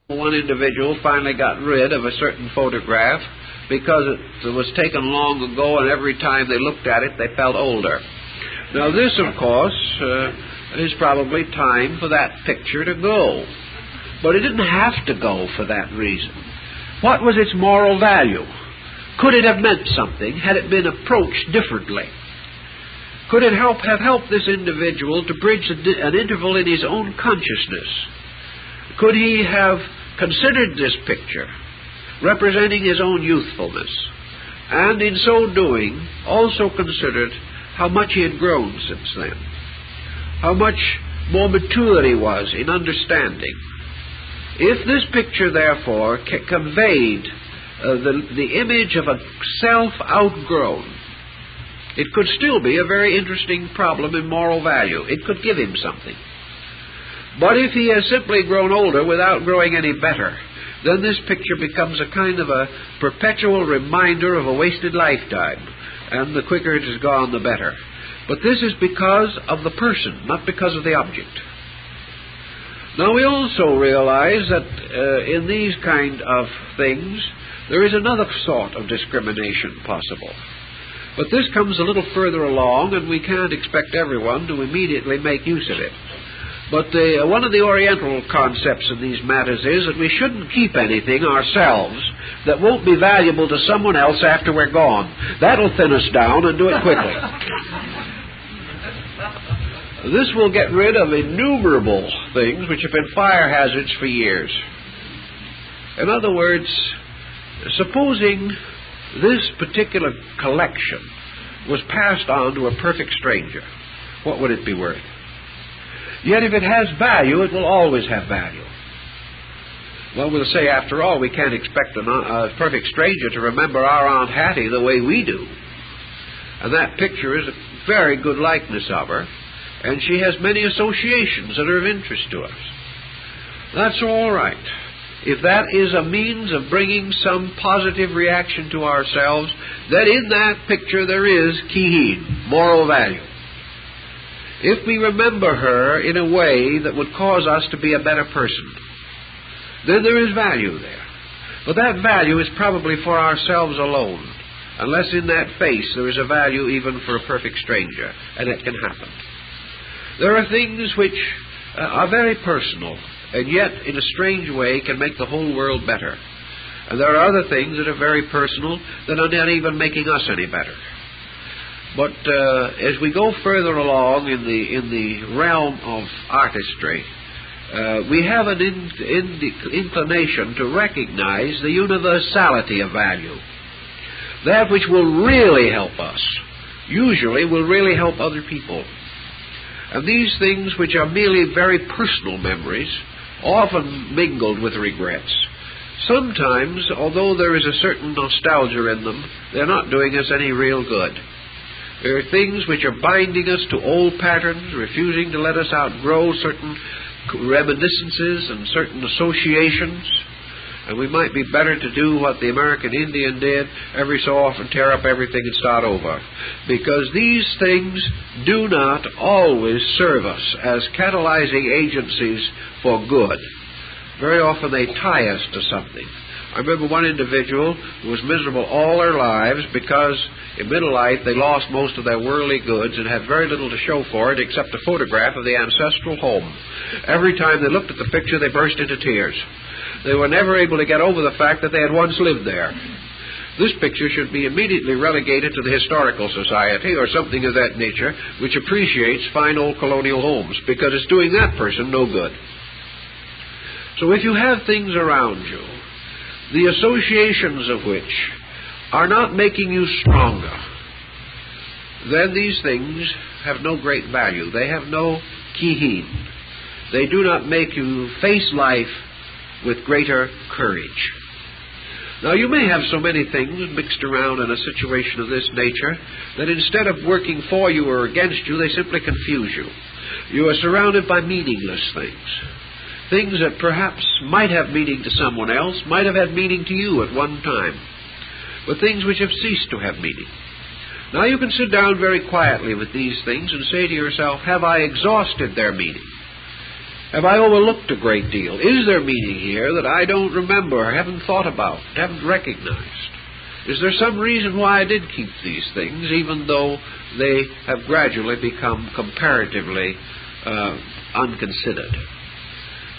One individual finally got rid of a certain photograph because it was taken long ago, and every time they looked at it, they felt older. Now this, of course, is probably time for that picture to go. But it didn't have to go for that reason. What was its moral value? Could it have meant something had it been approached differently? Could it have helped this individual to bridge an interval in his own consciousness? Could he have considered this picture representing his own youthfulness, and in so doing also considered how much he had grown since then, how much more mature he was in understanding? If this picture, therefore, conveyed the image of a self outgrown, it could still be a very interesting problem in moral value. It could give him something. But if he has simply grown older without growing any better, then this picture becomes a kind of a perpetual reminder of a wasted lifetime, and the quicker it is gone, the better. But this is because of the person, not because of the object. Now we also realize that in these kind of things, there is another sort of discrimination possible. But this comes a little further along, and we can't expect everyone to immediately make use of it. But one of the Oriental concepts in these matters is that we shouldn't keep anything ourselves that won't be valuable to someone else after we're gone. That'll thin us down, and do it quickly. This will get rid of innumerable things which have been fire hazards for years. In other words, supposing this particular collection was passed on to a perfect stranger, what would it be worth? Yet if it has value, it will always have value. Well, we'll say, after all, we can't expect a perfect stranger to remember our Aunt Hattie the way we do. And that picture is a very good likeness of her, and she has many associations that are of interest to us. That's all right. If that is a means of bringing some positive reaction to ourselves, then in that picture there is kihin, moral value. If we remember her in a way that would cause us to be a better person, then there is value there. But that value is probably for ourselves alone, unless in that face there is a value even for a perfect stranger, and it can happen. There are things which are very personal, and yet in a strange way can make the whole world better. And there are other things that are very personal that are not even making us any better. But as we go further along in the realm of artistry, we have an inclination to recognize the universality of value. That which will really help us, usually will really help other people. And these things which are merely very personal memories, often mingled with regrets, sometimes, although there is a certain nostalgia in them, they're not doing us any real good. There are things which are binding us to old patterns, refusing to let us outgrow certain reminiscences and certain associations. And we might be better to do what the American Indian did, every so often tear up everything and start over. Because these things do not always serve us as catalyzing agencies for good. Very often they tie us to something. I remember one individual who was miserable all their lives because in middle life they lost most of their worldly goods and had very little to show for it except a photograph of the ancestral home. Every time they looked at the picture, they burst into tears. They were never able to get over the fact that they had once lived there. This picture should be immediately relegated to the Historical Society or something of that nature which appreciates fine old colonial homes, because it's doing that person no good. So if you have things around you, the associations of which are not making you stronger, then these things have no great value. They have no kihin. They do not make you face life with greater courage. Now, you may have so many things mixed around in a situation of this nature that instead of working for you or against you, they simply confuse you. You are surrounded by meaningless things. Things that perhaps might have meaning to someone else, might have had meaning to you at one time, but things which have ceased to have meaning. Now, you can sit down very quietly with these things and say to yourself, have I exhausted their meaning? Have I overlooked a great deal? Is there meaning here that I don't remember, haven't thought about, haven't recognized? Is there some reason why I did keep these things, even though they have gradually become comparatively unconsidered?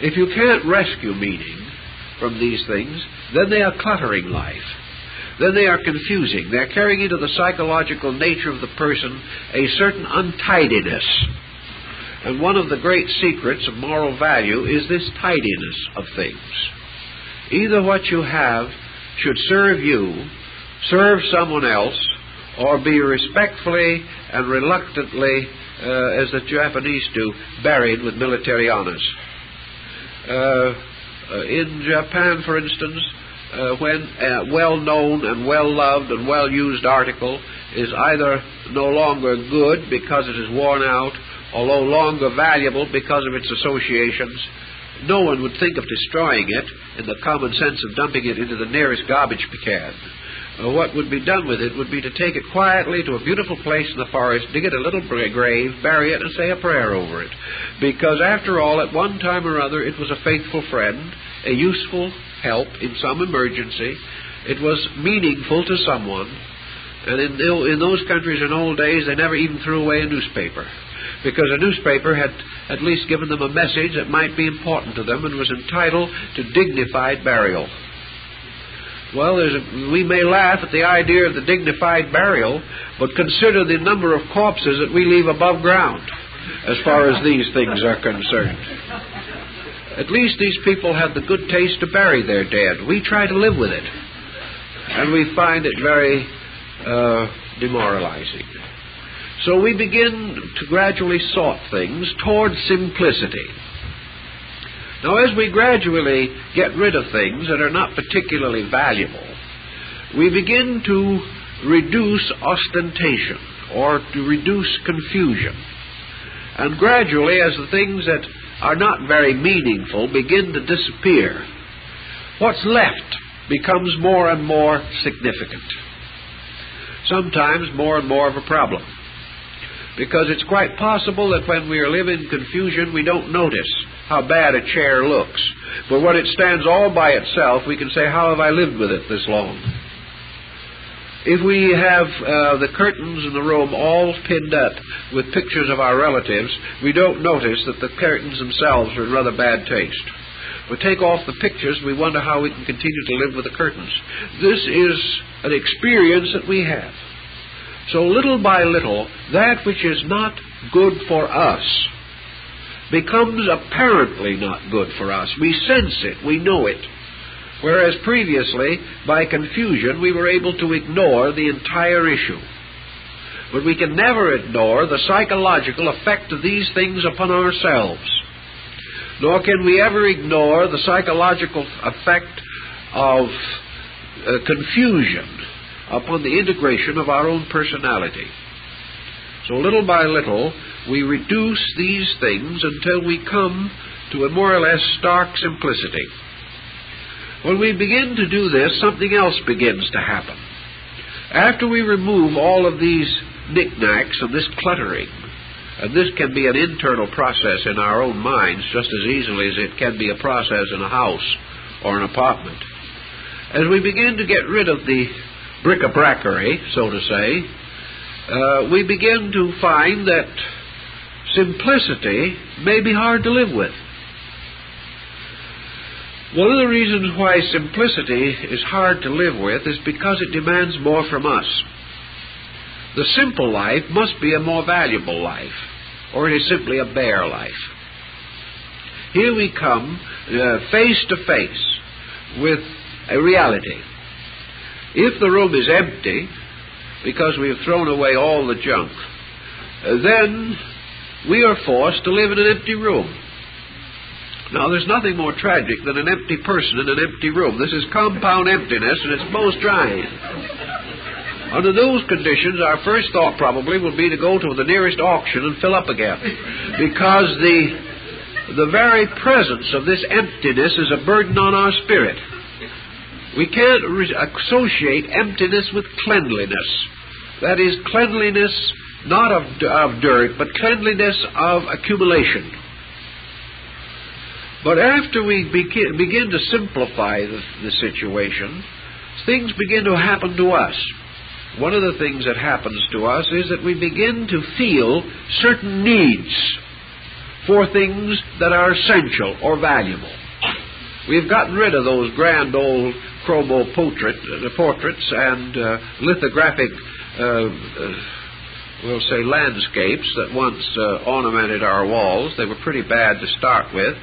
If you can't rescue meaning from these things, then they are cluttering life. Then they are confusing. They're carrying into the psychological nature of the person a certain untidiness. And one of the great secrets of moral value is this tidiness of things. Either what you have should serve you, serve someone else, or be respectfully and reluctantly, as the Japanese do, buried with military honors. In Japan, for instance, when a well-known and well-loved and well-used article is either no longer good because it is worn out, or no longer valuable because of its associations, no one would think of destroying it in the common sense of dumping it into the nearest garbage can. What would be done with it would be to take it quietly to a beautiful place in the forest, dig it a little grave, bury it, and say a prayer over it. Because after all, at one time or other, it was a faithful friend, a useful help in some emergency. It was meaningful to someone. And in those countries in old days, they never even threw away a newspaper, because a newspaper had at least given them a message that might be important to them and was entitled to dignified burial. Well, we may laugh at the idea of the dignified burial, but consider the number of corpses that we leave above ground as far as these things are concerned. At least these people had the good taste to bury their dead. We try to live with it, and we find it very demoralizing. So we begin to gradually sort things toward simplicity. Now, as we gradually get rid of things that are not particularly valuable, we begin to reduce ostentation or to reduce confusion. And gradually, as the things that are not very meaningful begin to disappear, what's left becomes more and more significant. Sometimes more and more of a problem. Because it's quite possible that when we are living in confusion, we don't notice how bad a chair looks. But when it stands all by itself, we can say, how have I lived with it this long? If we have the curtains in the room all pinned up with pictures of our relatives, we don't notice that the curtains themselves are in rather bad taste. We take off the pictures, we wonder how we can continue to live with the curtains. This is an experience that we have. So little by little, that which is not good for us becomes apparently not good for us. We sense it, we know it. Whereas previously, by confusion, we were able to ignore the entire issue. But we can never ignore the psychological effect of these things upon ourselves. Nor can we ever ignore the psychological effect of confusion upon the integration of our own personality. So little by little, we reduce these things until we come to a more or less stark simplicity. When we begin to do this, something else begins to happen. After we remove all of these knickknacks and this cluttering, and this can be an internal process in our own minds just as easily as it can be a process in a house or an apartment. As we begin to get rid of the bric-a-bracery, so to say, we begin to find that simplicity may be hard to live with. One of the reasons why simplicity is hard to live with is because it demands more from us. The simple life must be a more valuable life, or it is simply a bare life. Here we come face to face with a reality. If the room is empty, because we have thrown away all the junk, then we are forced to live in an empty room. Now, there's nothing more tragic than an empty person in an empty room. This is compound emptiness, and it's most trying. Under those conditions, our first thought probably will be to go to the nearest auction and fill up again, because the very presence of this emptiness is a burden on our spirit. We can't associate emptiness with cleanliness. That is, cleanliness not of dirt, but cleanliness of accumulation. But after we begin to simplify the situation, things begin to happen to us. One of the things that happens to us is that we begin to feel certain needs for things that are essential or valuable. We've gotten rid of those grand old chromo portraits and lithographic, we'll say, landscapes that once ornamented our walls. They were pretty bad to start with.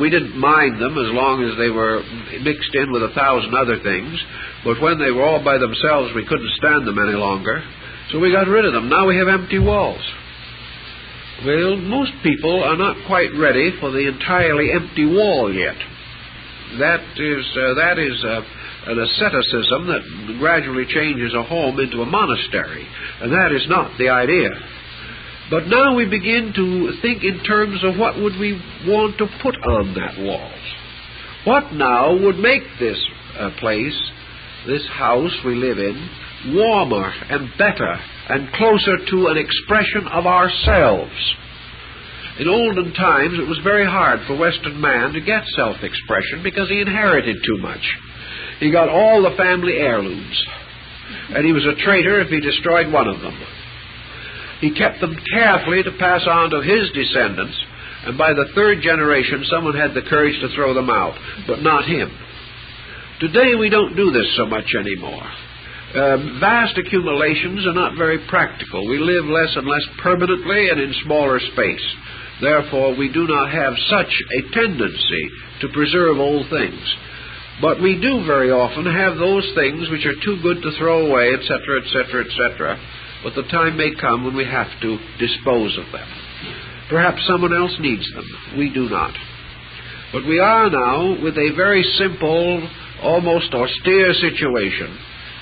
We didn't mind them as long as they were mixed in with 1,000 other things, but when they were all by themselves, we couldn't stand them any longer, so we got rid of them. Now we have empty walls. Well, most people are not quite ready for the entirely empty wall yet. That is an asceticism that gradually changes a home into a monastery, and that is not the idea. But now we begin to think in terms of what would we want to put on that wall. What now would make this place, this house we live in, warmer and better and closer to an expression of ourselves? In olden times, it was very hard for Western man to get self-expression because he inherited too much. He got all the family heirlooms, and he was a traitor if he destroyed one of them. He kept them carefully to pass on to his descendants, and by the third generation, someone had the courage to throw them out, but not him. Today, we don't do this so much anymore. Vast accumulations are not very practical. We live less and less permanently and in smaller space. Therefore, we do not have such a tendency to preserve old things. But we do very often have those things which are too good to throw away, etc., etc., etc., but the time may come when we have to dispose of them. Perhaps someone else needs them. We do not. But we are now with a very simple, almost austere situation,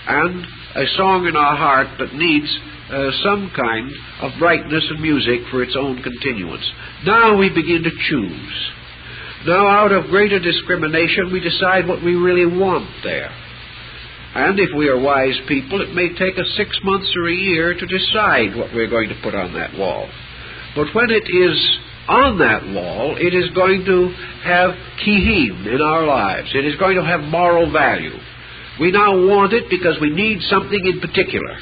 and a song in our heart that needs some kind of brightness and music for its own continuance. Now we begin to choose. Now, out of greater discrimination, we decide what we really want there. And if we are wise people, it may take us 6 months or a year to decide what we're going to put on that wall. But when it is on that wall, it is going to have kihim in our lives. It is going to have moral value. We now want it because we need something in particular.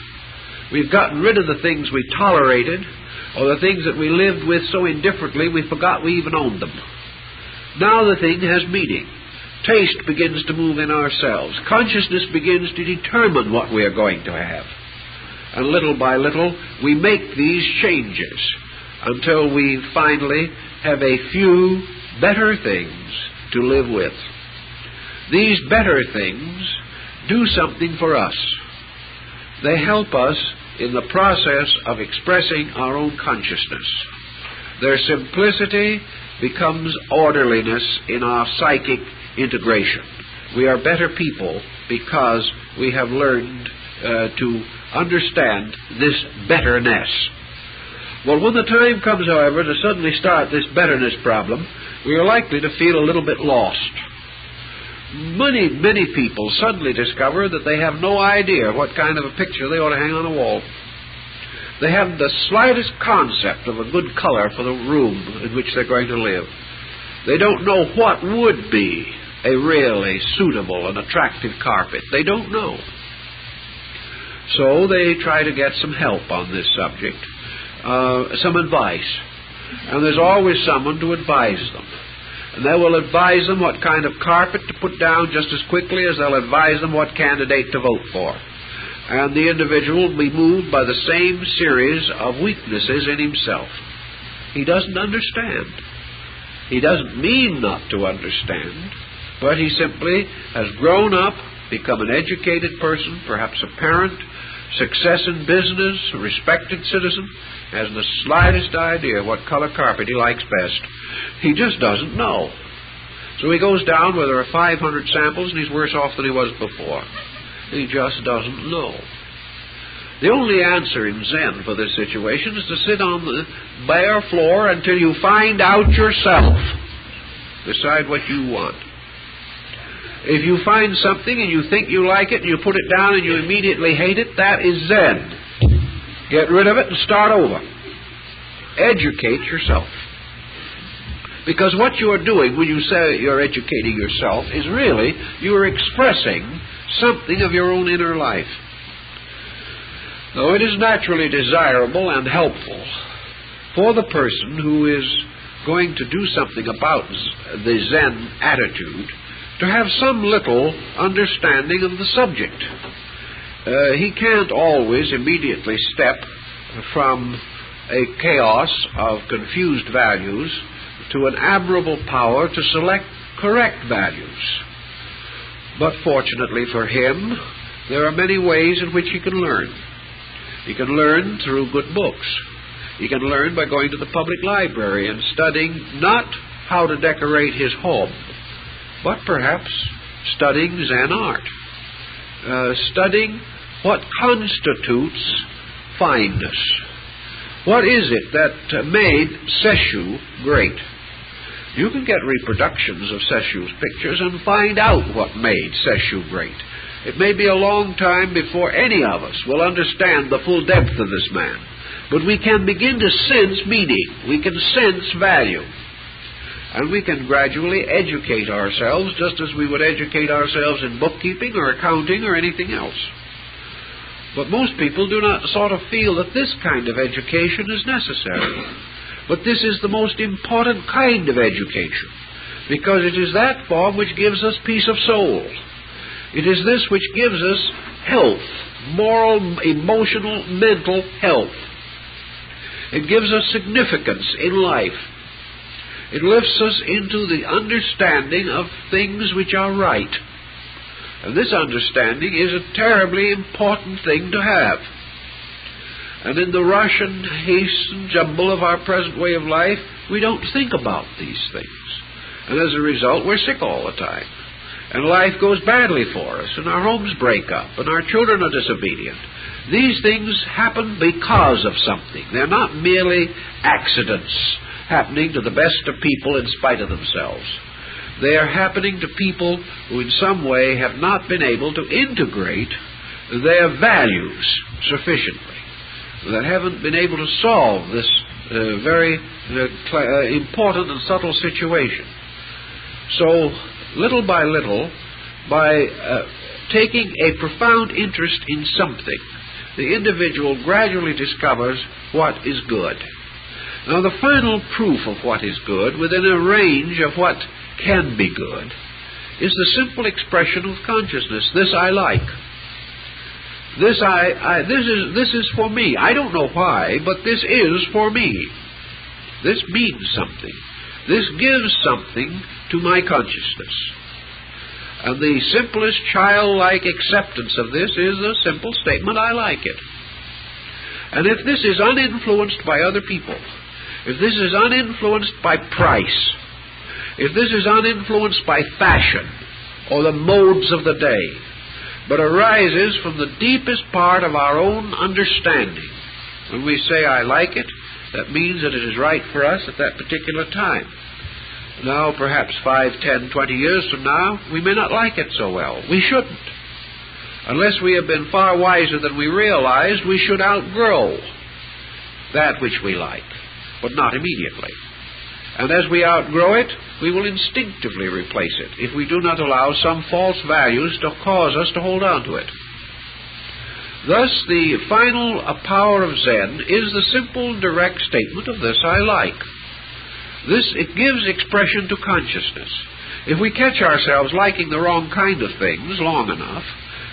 We've gotten rid of the things we tolerated, or the things that we lived with so indifferently we forgot we even owned them. Now the thing has meaning. Taste begins to move in ourselves. Consciousness begins to determine what we are going to have. And little by little, we make these changes until we finally have a few better things to live with. These better things do something for us. They help us in the process of expressing our own consciousness. Their simplicity becomes orderliness in our psychic integration. We are better people because we have learned to understand this betterness. Well, when the time comes, however, to suddenly start this betterness problem, we are likely to feel a little bit lost. Many people suddenly discover that they have no idea what kind of a picture they ought to hang on a wall. They haven't the slightest concept of a good color for the room in which they're going to live. They don't know what would be a really suitable and attractive carpet. They don't know. So they try to get some help on this subject, some advice. And there's always someone to advise them. And they will advise them what kind of carpet to put down just as quickly as they'll advise them what candidate to vote for. And the individual will be moved by the same series of weaknesses in himself. He doesn't understand. He doesn't mean not to understand, but he simply has grown up, become an educated person, perhaps a parent, success in business, a respected citizen, hasn't the slightest idea what color carpet he likes best. He just doesn't know. So he goes down where there are 500 samples and he's worse off than he was before. He just doesn't know. The only answer in Zen for this situation is to sit on the bare floor until you find out yourself. Decide what you want. If you find something and you think you like it and you put it down and you immediately hate it, that is Zen. Get rid of it and start over. Educate yourself. Because what you are doing when you say you're educating yourself is really you are expressing something of your own inner life. Though it is naturally desirable and helpful for the person who is going to do something about the Zen attitude to have some little understanding of the subject. He can't always immediately step from a chaos of confused values to an admirable power to select correct values. But fortunately for him, there are many ways in which he can learn. He can learn through good books. He can learn by going to the public library and studying not how to decorate his home, but perhaps studying Zen art, studying what constitutes fineness. What is it that made Sesshu great? You can get reproductions of Sesshu's pictures and find out what made Sesshu great. It may be a long time before any of us will understand the full depth of this man, but we can begin to sense meaning. We can sense value. And we can gradually educate ourselves just as we would educate ourselves in bookkeeping or accounting or anything else. But most people do not sort of feel that this kind of education is necessary. But this is the most important kind of education, because it is that form which gives us peace of soul. It is this which gives us health, moral, emotional, mental health. It gives us significance in life. It lifts us into the understanding of things which are right. And this understanding is a terribly important thing to have. And in the rush and haste and jumble of our present way of life, we don't think about these things. And as a result, we're sick all the time. And life goes badly for us, and our homes break up, and our children are disobedient. These things happen because of something. They're not merely accidents happening to the best of people in spite of themselves. They are happening to people who in some way have not been able to integrate their values sufficiently, that haven't been able to solve this very important and subtle situation. So, little by little, by taking a profound interest in something, the individual gradually discovers what is good. Now, the final proof of what is good, within a range of what can be good, is the simple expression of consciousness. This I like. This is for me. I don't know why, but this is for me. This means something. This gives something to my consciousness. And the simplest childlike acceptance of this is a simple statement, I like it. And if this is uninfluenced by other people, if this is uninfluenced by price, if this is uninfluenced by fashion or the modes of the day, but arises from the deepest part of our own understanding, when we say, I like it, that means that it is right for us at that particular time. Now, perhaps 5, 10, 20 years from now, we may not like it so well. We shouldn't. Unless we have been far wiser than we realized, we should outgrow that which we like, but not immediately. And as we outgrow it, we will instinctively replace it if we do not allow some false values to cause us to hold on to it. Thus, the final power of Zen is the simple, direct statement of this I like. It gives expression to consciousness. If we catch ourselves liking the wrong kind of things long enough,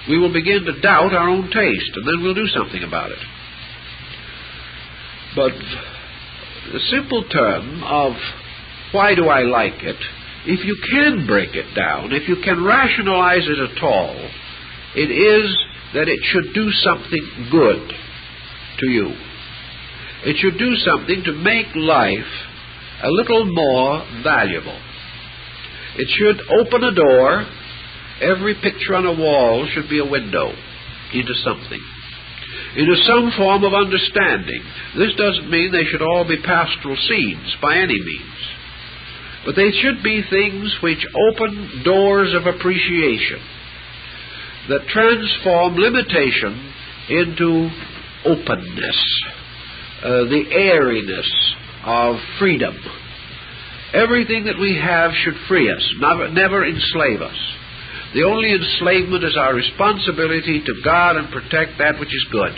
we will begin to doubt our own taste, and then we'll do something about it. But the simple term of why do I like it, if you can break it down, if you can rationalize it at all, it is that it should do something good to you. It should do something to make life a little more valuable. It should open a door. Every picture on a wall should be a window into something, into some form of understanding. This doesn't mean they should all be pastoral scenes by any means, but they should be things which open doors of appreciation, that transform limitation into openness, the airiness of freedom, Everything that we have should free us, never enslave us. The only enslavement is our responsibility to guard and protect that which is good.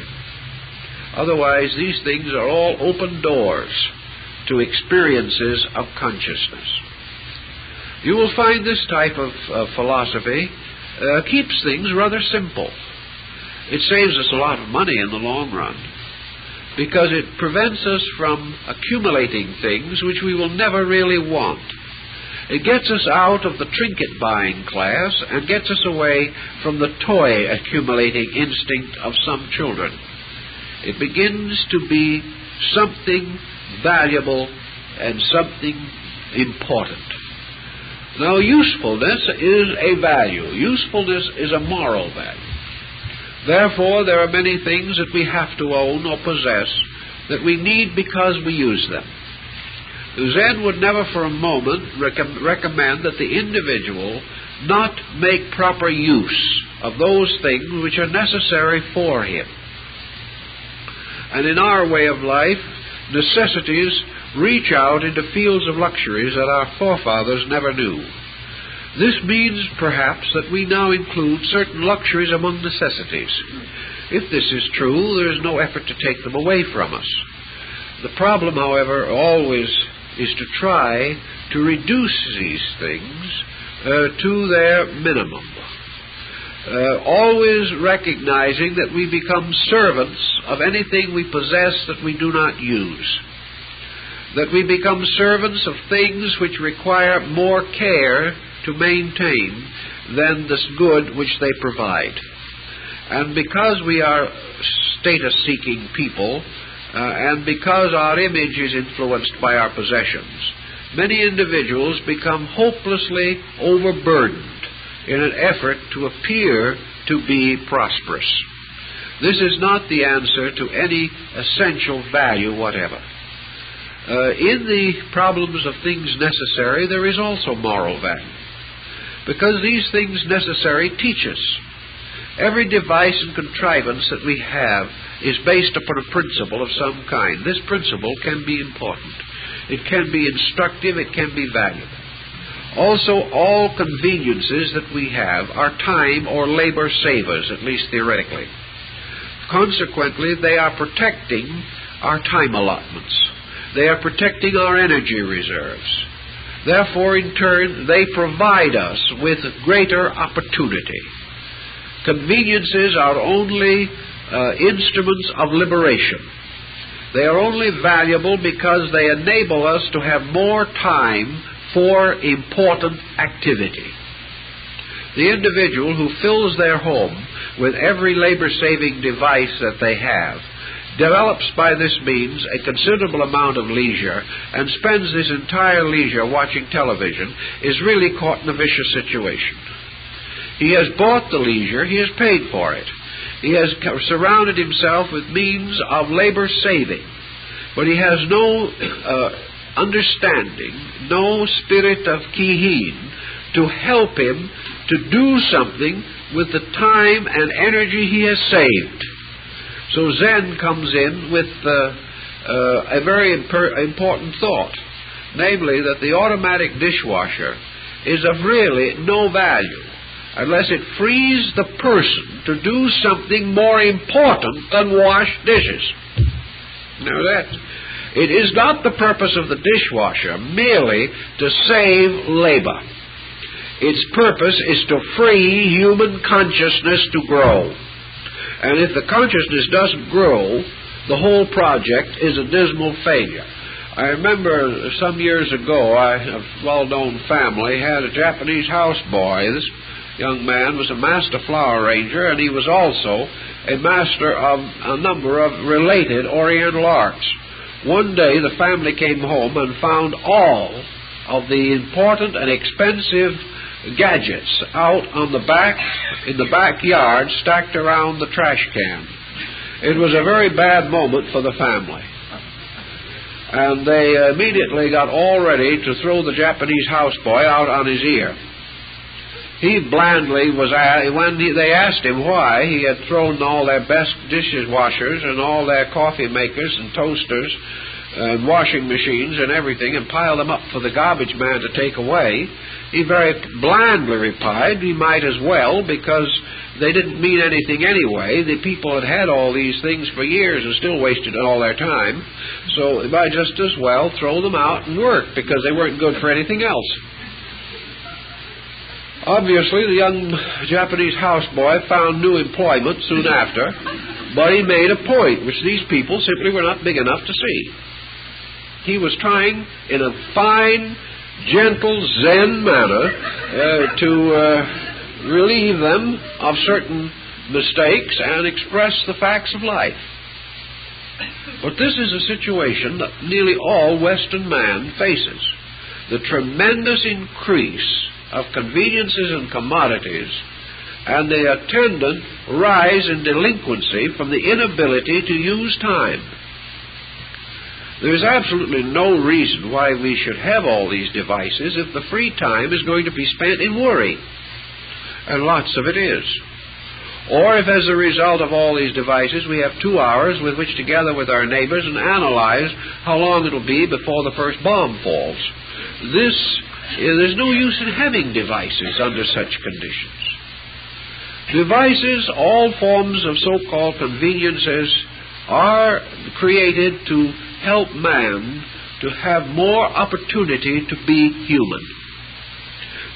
Otherwise, these things are all open doors to experiences of consciousness. You will find this type of philosophy keeps things rather simple. It saves us a lot of money in the long run, because it prevents us from accumulating things which we will never really want. It gets us out of the trinket-buying class and gets us away from the toy-accumulating instinct of some children. It begins to be something valuable and something important. Now, usefulness is a value. Usefulness is a moral value. Therefore, there are many things that we have to own or possess that we need because we use them. Zen would never for a moment recommend that the individual not make proper use of those things which are necessary for him. And in our way of life, necessities reach out into fields of luxuries that our forefathers never knew. This means, perhaps, that we now include certain luxuries among necessities. If this is true, there is no effort to take them away from us. The problem, however, always is to try to reduce these things to their minimum. Always recognizing that we become servants of anything we possess that we do not use. That we become servants of things which require more care to maintain than this good which they provide. And because we are status-seeking people, and because our image is influenced by our possessions, many individuals become hopelessly overburdened in an effort to appear to be prosperous. This is not the answer to any essential value whatever. In the problems of things necessary, there is also moral value, because these things necessary teach us. Every device and contrivance that we have is based upon a principle of some kind. This principle can be important. It can be instructive. It can be valuable. Also, all conveniences that we have are time or labor savers, at least theoretically. Consequently, they are protecting our time allotments. They are protecting our energy reserves. Therefore, in turn, they provide us with greater opportunity. Conveniences are only instruments of liberation. They are only valuable because they enable us to have more time for important activity. The individual who fills their home with every labor-saving device that they have develops by this means a considerable amount of leisure and spends his entire leisure watching television is really caught in a vicious situation. He has bought the leisure, he has paid for it. He has surrounded himself with means of labor saving, but he has no understanding, no spirit of kihin to help him to do something with the time and energy he has saved. So Zen comes in with a very important thought, namely that the automatic dishwasher is of really no value unless it frees the person to do something more important than wash dishes. Now it is not the purpose of the dishwasher merely to save labor. Its purpose is to free human consciousness to grow. And if the consciousness doesn't grow, the whole project is a dismal failure. I remember some years ago, a well-known family had a Japanese houseboy. This young man was a master flower arranger, and he was also a master of a number of related Oriental arts. One day the family came home and found all of the important and expensive gadgets out on the back, in the backyard, stacked around the trash can. It was a very bad moment for the family. And they immediately got all ready to throw the Japanese houseboy out on his ear. He blandly was, when they asked him why he had thrown all their best dishwashers and all their coffee makers and toasters and washing machines and everything and pile them up for the garbage man to take away, he very blandly replied he might as well, because they didn't mean anything anyway. The people had had all these things for years and still wasted all their time, so they might just as well throw them out and work, because they weren't good for anything else. Obviously, the young Japanese houseboy found new employment soon after, but he made a point which these people simply were not big enough to see. He was trying, in a fine, gentle, Zen manner, to relieve them of certain mistakes and express the facts of life. But this is a situation that nearly all Western man faces. The tremendous increase of conveniences and commodities and the attendant rise in delinquency from the inability to use time. There is absolutely no reason why we should have all these devices if the free time is going to be spent in worry. And lots of it is. Or if as a result of all these devices we have 2 hours with which to gather with our neighbors and analyze how long it'll be before the first bomb falls. There's no use in having devices under such conditions. Devices, all forms of so-called conveniences, are created to help man to have more opportunity to be human,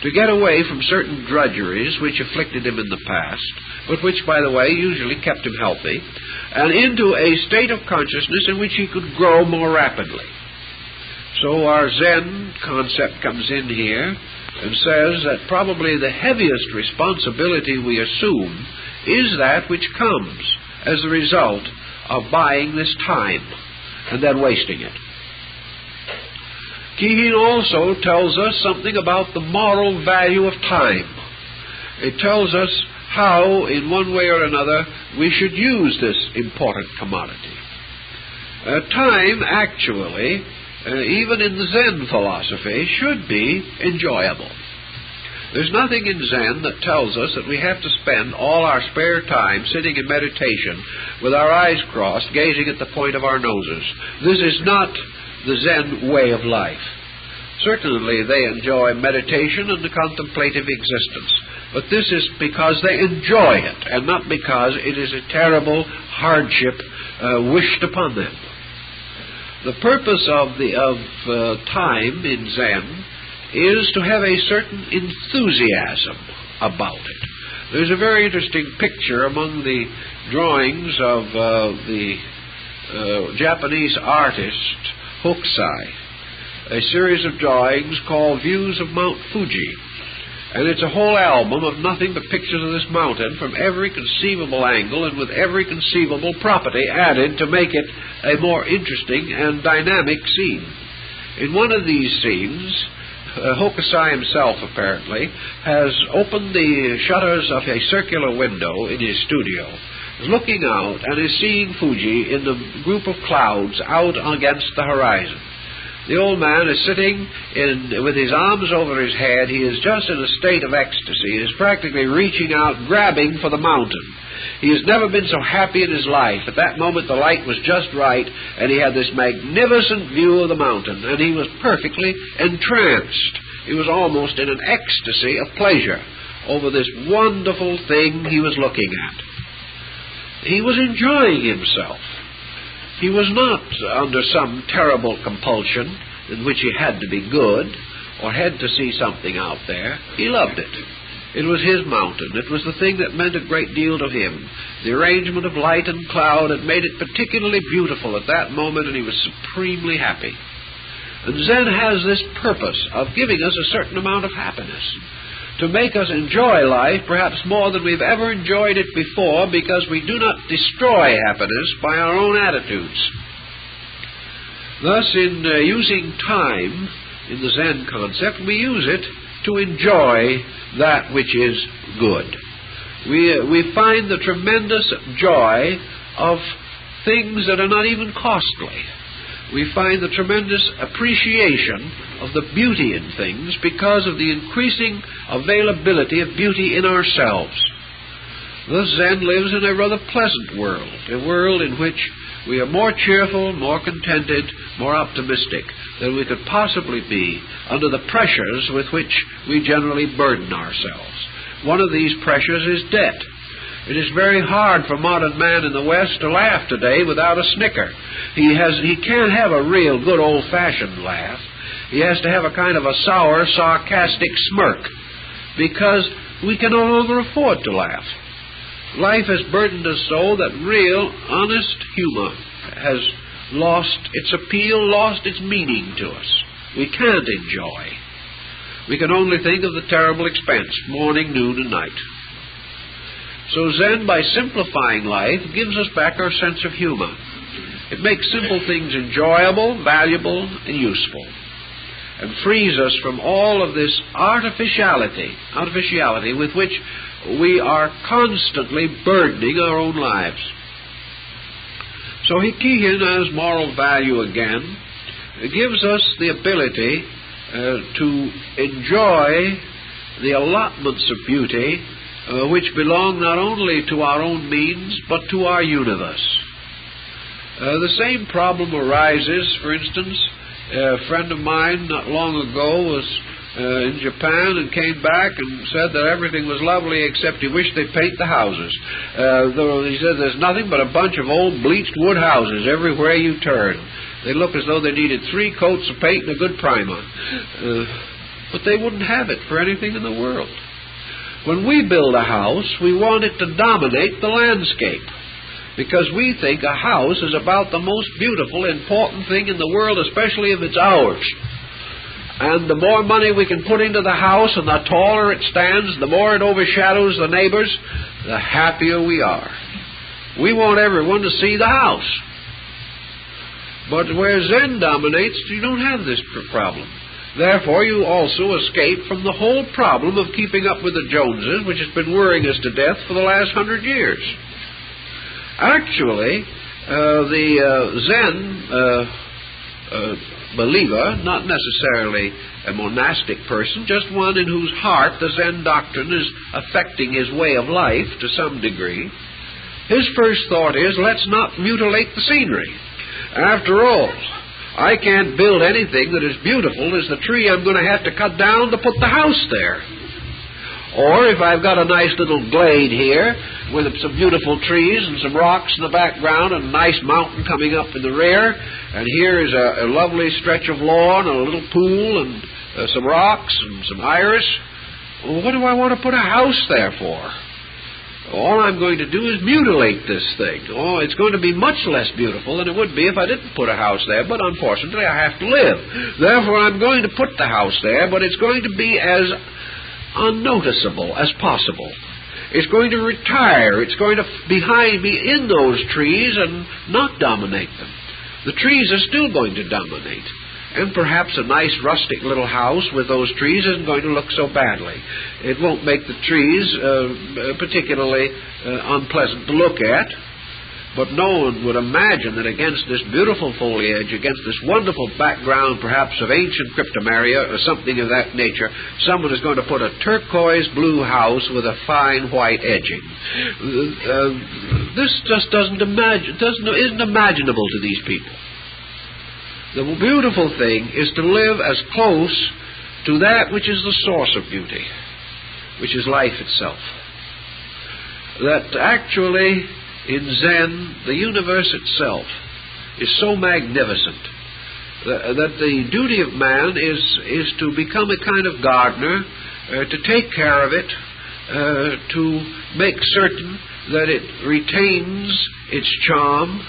to get away from certain drudgeries which afflicted him in the past, but which, by the way, usually kept him healthy, and into a state of consciousness in which he could grow more rapidly. So our Zen concept comes in here and says that probably the heaviest responsibility we assume is that which comes as a result of buying this time and then wasting it. Keehan also tells us something about the moral value of time. It tells us how, in one way or another, we should use this important commodity. Time, actually, even in the Zen philosophy, should be enjoyable. There's nothing in Zen that tells us that we have to spend all our spare time sitting in meditation with our eyes crossed, gazing at the point of our noses. This is not the Zen way of life. Certainly they enjoy meditation and the contemplative existence, but this is because they enjoy it and not because it is a terrible hardship wished upon them. The purpose of time in Zen is to have a certain enthusiasm about it. There's a very interesting picture among the drawings of the Japanese artist Hokusai, a series of drawings called Views of Mount Fuji. And it's a whole album of nothing but pictures of this mountain from every conceivable angle and with every conceivable property added to make it a more interesting and dynamic scene. In one of these scenes, Hokusai himself, apparently, has opened the shutters of a circular window in his studio, is looking out and is seeing Fuji in the group of clouds out against the horizon. The old man is sitting with his arms over his head. He is just in a state of ecstasy. He is practically reaching out, grabbing for the mountain. He has never been so happy in his life. At that moment the light was just right, and he had this magnificent view of the mountain, and he was perfectly entranced. He was almost in an ecstasy of pleasure over this wonderful thing he was looking at. He was enjoying himself. He was not under some terrible compulsion in which he had to be good or had to see something out there. He loved it. It was his mountain. It was the thing that meant a great deal to him. The arrangement of light and cloud had made it particularly beautiful at that moment, and he was supremely happy. And Zen has this purpose of giving us a certain amount of happiness, to make us enjoy life perhaps more than we've ever enjoyed it before, because we do not destroy happiness by our own attitudes. Thus, in using time in the Zen concept, we use it to enjoy that which is good. We find the tremendous joy of things that are not even costly. We find the tremendous appreciation of the beauty in things because of the increasing availability of beauty in ourselves. Thus Zen lives in a rather pleasant world, a world in which We are more cheerful, more contented, more optimistic than we could possibly be under the pressures with which we generally burden ourselves. One of these pressures is debt. It is very hard for modern man in the West to laugh today without a snicker. He can't have a real good old-fashioned laugh. He has to have a kind of a sour, sarcastic smirk, because we can no longer afford to laugh. Life has burdened us so that real, honest humor has lost its appeal, lost its meaning to us. We can't enjoy. We can only think of the terrible expense, morning, noon, and night. So Zen, by simplifying life, gives us back our sense of humor. It makes simple things enjoyable, valuable, and useful, and frees us from all of this artificiality with which we are constantly burdening our own lives. So Hikihin, as moral value again, gives us the ability to enjoy the allotments of beauty which belong not only to our own means, but to our universe. The same problem arises, for instance, a friend of mine not long ago was in Japan and came back and said that everything was lovely except he wished they'd paint the houses. He said there's nothing but a bunch of old bleached wood houses everywhere you turn. They look as though they needed 3 coats of paint and a good primer. But they wouldn't have it for anything in the world. When we build a house, we want it to dominate the landscape, because we think a house is about the most beautiful, important thing in the world, especially if it's ours. And the more money we can put into the house and the taller it stands, the more it overshadows the neighbors, the happier we are. We want everyone to see the house. But where Zen dominates, you don't have this problem. Therefore, you also escape from the whole problem of keeping up with the Joneses, which has been worrying us to death for the last 100 years. Actually, the Zen believer, not necessarily a monastic person, just one in whose heart the Zen doctrine is affecting his way of life to some degree, his first thought is, let's not mutilate the scenery. After all, I can't build anything that is beautiful as the tree I'm going to have to cut down to put the house there. Or if I've got a nice little glade here with some beautiful trees and some rocks in the background and a nice mountain coming up in the rear, and here is a lovely stretch of lawn and a little pool and some rocks and some iris, well, what do I want to put a house there for? All I'm going to do is mutilate this thing. Oh, it's going to be much less beautiful than it would be if I didn't put a house there, but unfortunately I have to live. Therefore I'm going to put the house there, but it's going to be as unnoticeable as possible. It's going to retire. It's going to be in those trees and not dominate them. The trees are still going to dominate. And perhaps a nice rustic little house with those trees isn't going to look so badly. It won't make the trees particularly unpleasant to look at. But no one would imagine that against this beautiful foliage, against this wonderful background perhaps of ancient cryptomeria or something of that nature, someone is going to put a turquoise blue house with a fine white edging. This just isn't imaginable to these people. The beautiful thing is to live as close to that which is the source of beauty, which is life itself. That actually in Zen, the universe itself is so magnificent that the duty of man is to become a kind of gardener, to take care of it, to make certain that it retains its charm,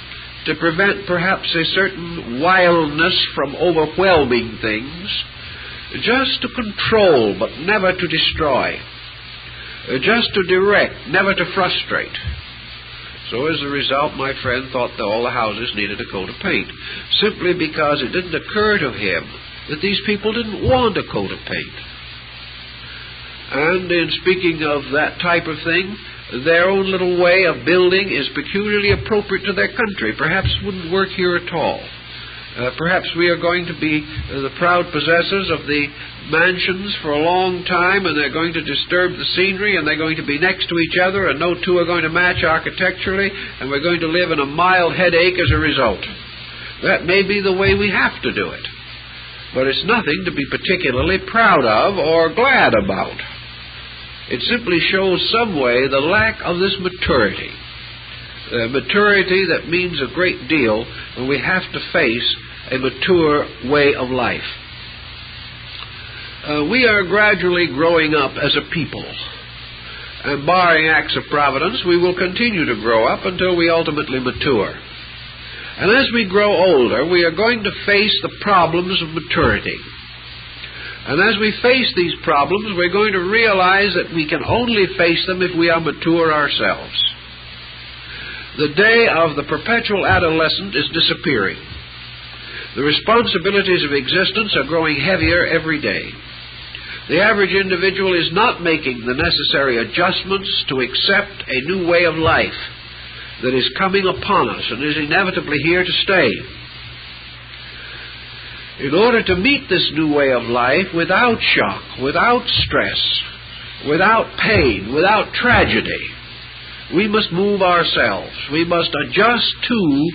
to prevent perhaps a certain wildness from overwhelming things, just to control but never to destroy, just to direct, never to frustrate. So as a result, my friend thought that all the houses needed a coat of paint, simply because it didn't occur to him that these people didn't want a coat of paint. And in speaking of that type of thing, their own little way of building is peculiarly appropriate to their country. Perhaps wouldn't work here at all. Perhaps we are going to be the proud possessors of the mansions for a long time, and they're going to disturb the scenery, and they're going to be next to each other, and no two are going to match architecturally, and we're going to live in a mild headache as a result. That may be the way we have to do it, but it's nothing to be particularly proud of or glad about. It simply shows some way the lack of this maturity. Maturity that means a great deal when we have to face a mature way of life. We are gradually growing up as a people, and barring acts of providence, we will continue to grow up until we ultimately mature. And as we grow older, we are going to face the problems of maturity. And as we face these problems, we're going to realize that we can only face them if we are mature ourselves. The day of the perpetual adolescent is disappearing. The responsibilities of existence are growing heavier every day. The average individual is not making the necessary adjustments to accept a new way of life that is coming upon us and is inevitably here to stay. In order to meet this new way of life without shock, without stress, without pain, without tragedy, we must move ourselves. We must adjust to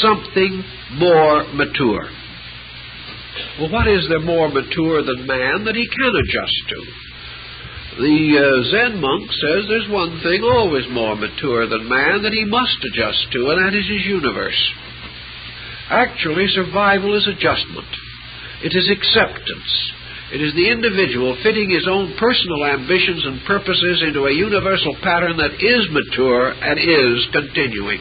something more mature. Well, what is there more mature than man that he can adjust to? The Zen monk says there's one thing always more mature than man that he must adjust to, and that is his universe. Actually, survival is adjustment. It is acceptance. It is the individual fitting his own personal ambitions and purposes into a universal pattern that is mature and is continuing.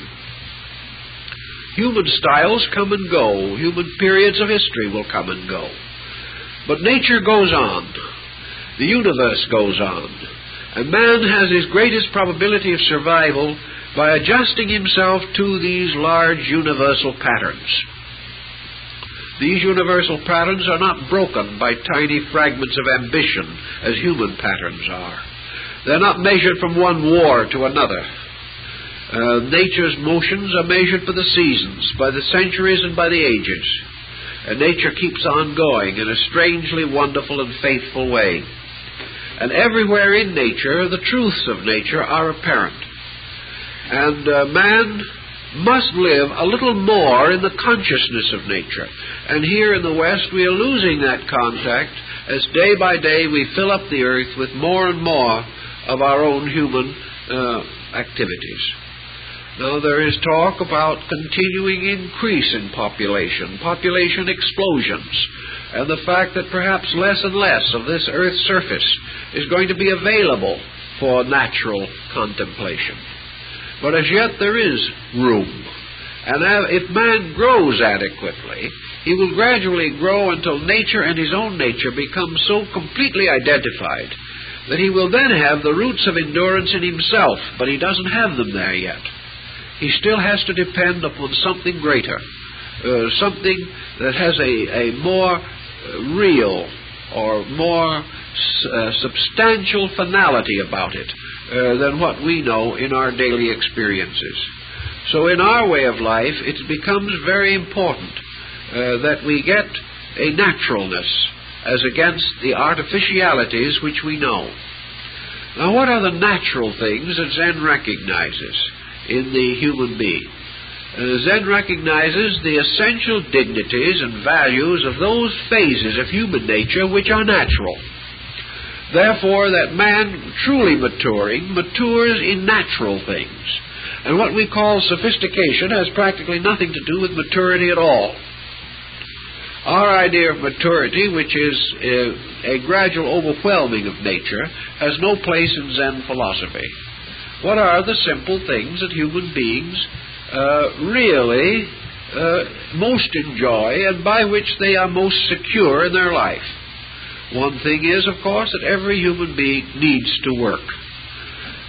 Human styles come and go. Human periods of history will come and go. But nature goes on. The universe goes on. And man has his greatest probability of survival by adjusting himself to these large universal patterns. These universal patterns are not broken by tiny fragments of ambition as human patterns are. They're not measured from one war to another. Nature's motions are measured by the seasons, by the centuries, and by the ages. And nature keeps on going in a strangely wonderful and faithful way. And everywhere in nature, the truths of nature are apparent. And man must live a little more in the consciousness of nature. And here in the West, we are losing that contact as day by day we fill up the earth with more and more of our own human activities. Now, there is talk about continuing increase in population explosions, and the fact that perhaps less and less of this earth's surface is going to be available for natural contemplation. But as yet there is room. And if man grows adequately, he will gradually grow until nature and his own nature become so completely identified that he will then have the roots of endurance in himself, but he doesn't have them there yet. He still has to depend upon something greater, something that has a more real or more substantial finality about it than what we know in our daily experiences. So in our way of life, it becomes very important that we get a naturalness as against the artificialities which we know. Now, what are the natural things that Zen recognizes in the human being? Zen recognizes the essential dignities and values of those phases of human nature which are natural. Therefore, that man truly maturing matures in natural things. And what we call sophistication has practically nothing to do with maturity at all. Our idea of maturity, which is a gradual overwhelming of nature, has no place in Zen philosophy. What are the simple things that human beings really most enjoy and by which they are most secure in their life? One thing is, of course, that every human being needs to work.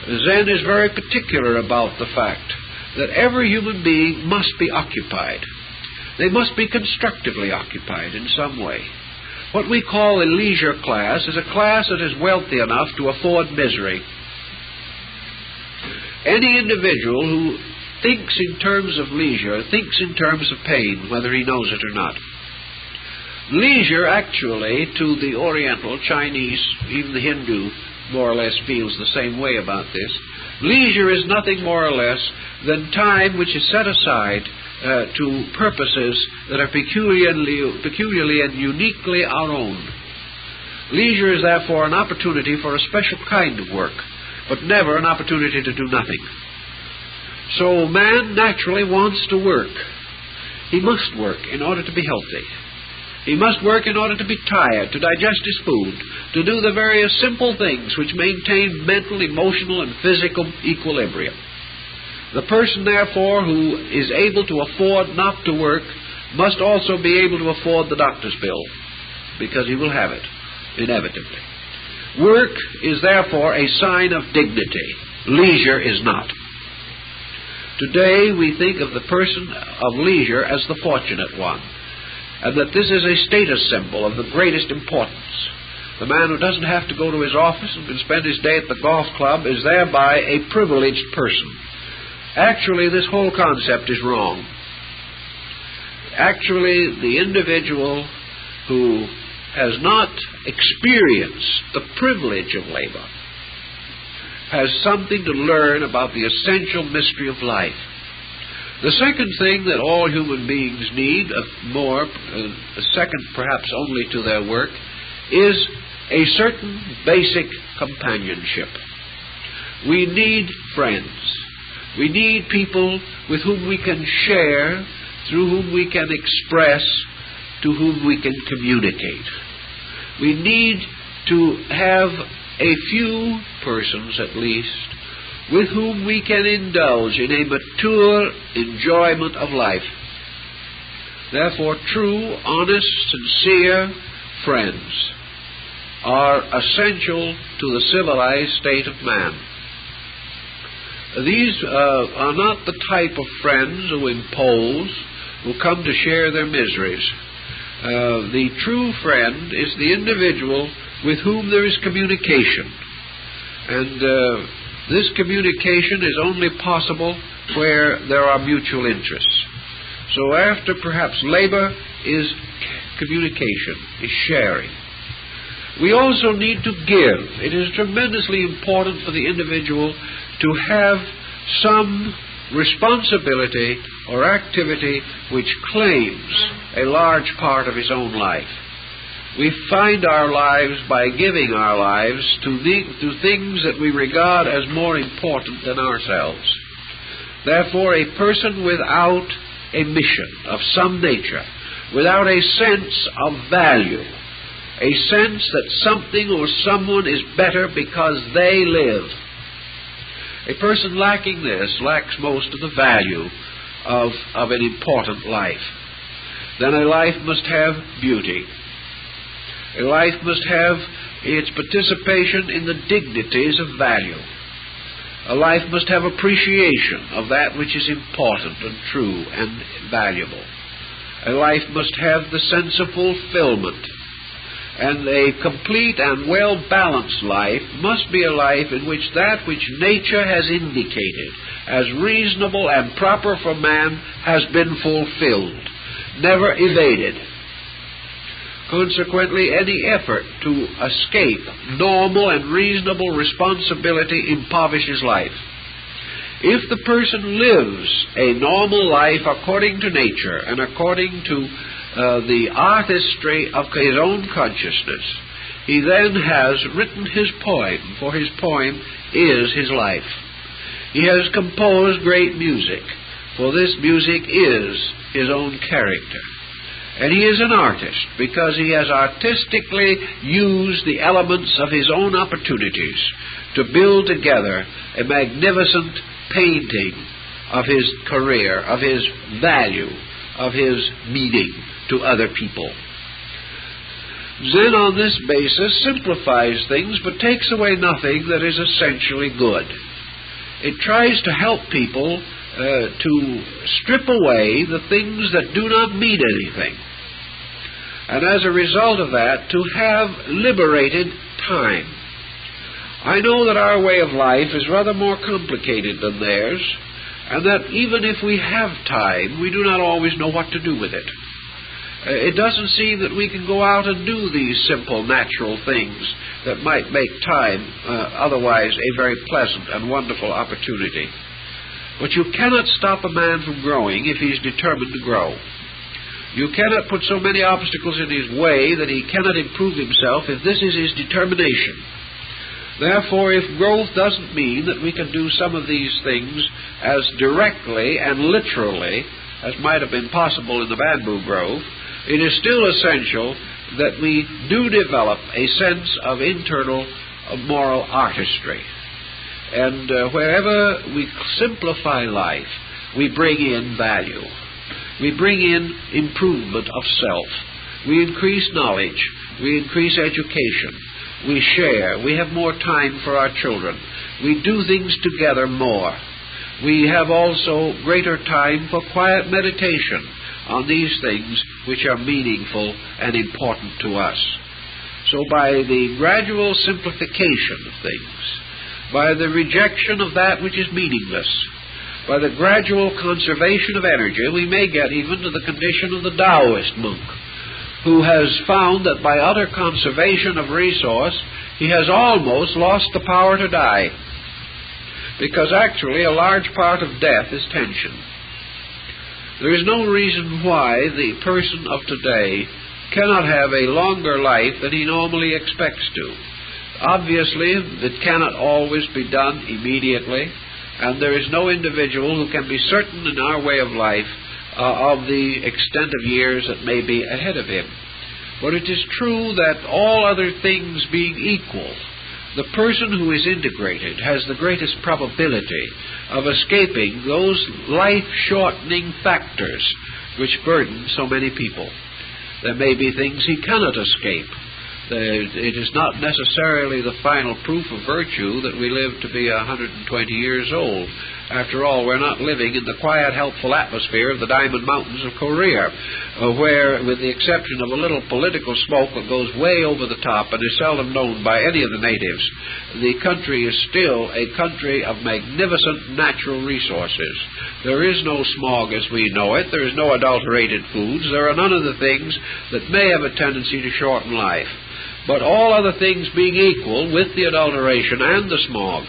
Zen is very particular about the fact that every human being must be occupied. They must be constructively occupied in some way. What we call a leisure class is a class that is wealthy enough to afford misery. Any individual who thinks in terms of leisure, thinks in terms of pain, whether he knows it or not. Leisure, actually, to the Oriental, Chinese, even the Hindu, more or less feels the same way about this. Leisure is nothing more or less than time which is set aside to purposes that are peculiarly and uniquely our own. Leisure is therefore an opportunity for a special kind of work, but never an opportunity to do nothing. So man naturally wants to work. He must work in order to be healthy. He must work in order to be tired, to digest his food, to do the various simple things which maintain mental, emotional, and physical equilibrium. The person, therefore, who is able to afford not to work must also be able to afford the doctor's bill, because he will have it, inevitably. Work is therefore a sign of dignity. Leisure is not. Today we think of the person of leisure as the fortunate one, and that this is a status symbol of the greatest importance. The man who doesn't have to go to his office and can spend his day at the golf club is thereby a privileged person. Actually, this whole concept is wrong. Actually, the individual who has not experienced the privilege of labor has something to learn about the essential mystery of life. The second thing that all human beings need, second perhaps only to their work, is a certain basic companionship. We need friends. We need people with whom we can share, through whom we can express, to whom we can communicate. We need to have a few persons, at least, with whom we can indulge in a mature enjoyment of life. Therefore, true, honest, sincere friends are essential to the civilized state of man. These are not the type of friends who impose, who come to share their miseries. The true friend is the individual with whom there is communication. And this communication is only possible where there are mutual interests. So after perhaps labor is communication, is sharing. We also need to give. It is tremendously important for the individual to have some responsibility or activity which claims a large part of his own life. We find our lives by giving our lives to things that we regard as more important than ourselves. Therefore, a person without a mission of some nature, without a sense of value, a sense that something or someone is better because they live, a person lacking this lacks most of the value of an important life. Then a life must have beauty. A life must have its participation in the dignities of value. A life must have appreciation of that which is important and true and valuable. A life must have the sense of fulfillment. And a complete and well-balanced life must be a life in which that which nature has indicated as reasonable and proper for man has been fulfilled, never evaded. Consequently, any effort to escape normal and reasonable responsibility impoverishes life. If the person lives a normal life according to nature and according to the artistry of his own consciousness, he then has written his poem, for his poem is his life. He has composed great music, for this music is his own character. And he is an artist because he has artistically used the elements of his own opportunities to build together a magnificent painting of his career, of his value, of his meaning to other people. Zen on this basis simplifies things but takes away nothing that is essentially good. It tries to help people to strip away the things that do not mean anything. And as a result of that, to have liberated time. I know that our way of life is rather more complicated than theirs, and that even if we have time, we do not always know what to do with it. It doesn't seem that we can go out and do these simple, natural things that might make time otherwise a very pleasant and wonderful opportunity. But you cannot stop a man from growing if he's determined to grow. You cannot put so many obstacles in his way that he cannot improve himself if this is his determination. Therefore, if growth doesn't mean that we can do some of these things as directly and literally as might have been possible in the bamboo grove, it is still essential that we do develop a sense of internal moral artistry. And wherever we simplify life, we bring in value. We bring in improvement of self. We increase knowledge. We increase education. We share. We have more time for our children. We do things together more. We have also greater time for quiet meditation on these things which are meaningful and important to us. So by the gradual simplification of things, by the rejection of that which is meaningless, by the gradual conservation of energy, we may get even to the condition of the Taoist monk, who has found that by utter conservation of resource, he has almost lost the power to die. Because actually a large part of death is tension. There is no reason why the person of today cannot have a longer life than he normally expects to. Obviously, it cannot always be done immediately, and there is no individual who can be certain in our way of life of the extent of years that may be ahead of him. But it is true that all other things being equal, the person who is integrated has the greatest probability of escaping those life-shortening factors which burden so many people. There may be things he cannot escape. It is not necessarily the final proof of virtue that we live to be 120 years old. After all, we're not living in the quiet, helpful atmosphere of the Diamond Mountains of Korea, where, with the exception of a little political smoke that goes way over the top and is seldom known by any of the natives, the country is still a country of magnificent natural resources. There is no smog as we know it. There is no adulterated foods. There are none of the things that may have a tendency to shorten life. But all other things being equal, with the adulteration and the smog,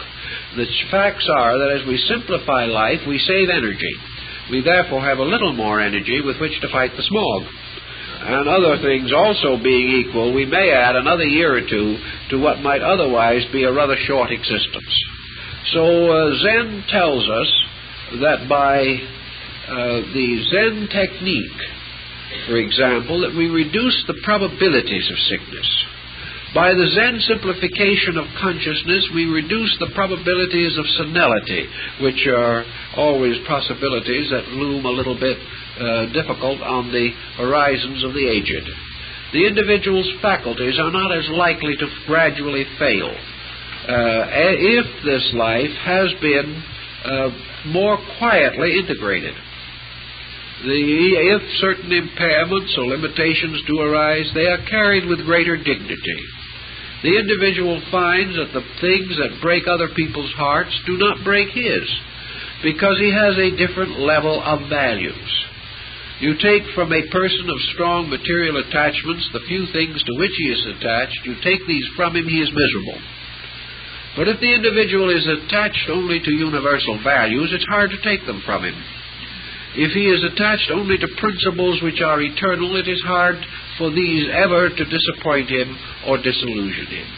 the facts are that as we simplify life, we save energy. We therefore have a little more energy with which to fight the smog. And other things also being equal, we may add another year or two to what might otherwise be a rather short existence. So Zen tells us that by the Zen technique, for example, that we reduce the probabilities of sickness. By the Zen simplification of consciousness, we reduce the probabilities of senility, which are always possibilities that loom a little bit difficult on the horizons of the aged. The individual's faculties are not as likely to gradually fail if this life has been more quietly integrated. If certain impairments or limitations do arise, they are carried with greater dignity. The individual finds that the things that break other people's hearts do not break his, because he has a different level of values. You take from a person of strong material attachments the few things to which he is attached, you take these from him, he is miserable. But if the individual is attached only to universal values, it's hard to take them from him. If he is attached only to principles which are eternal, it is hard for these ever to disappoint him or disillusion him.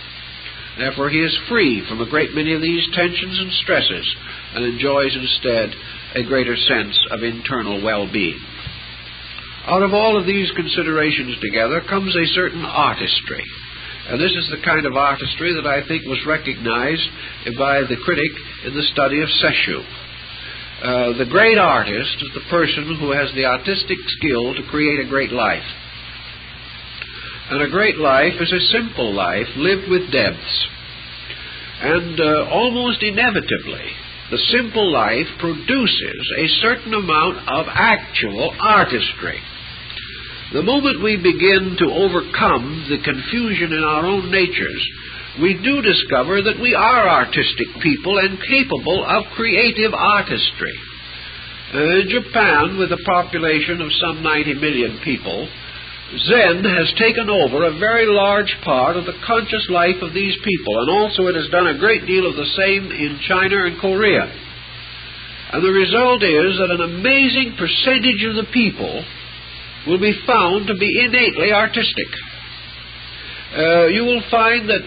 Therefore, he is free from a great many of these tensions and stresses and enjoys instead a greater sense of internal well-being. Out of all of these considerations together comes a certain artistry. And this is the kind of artistry that I think was recognized by the critic in the study of Sesshu. The great artist is the person who has the artistic skill to create a great life. And a great life is a simple life lived with depths. And almost inevitably, the simple life produces a certain amount of actual artistry. The moment we begin to overcome the confusion in our own natures, we do discover that we are artistic people and capable of creative artistry. Japan, with a population of some 90 million people, Zen has taken over a very large part of the conscious life of these people, and also it has done a great deal of the same in China and Korea. And the result is that an amazing percentage of the people will be found to be innately artistic. You will find that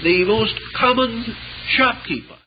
the most common shopkeeper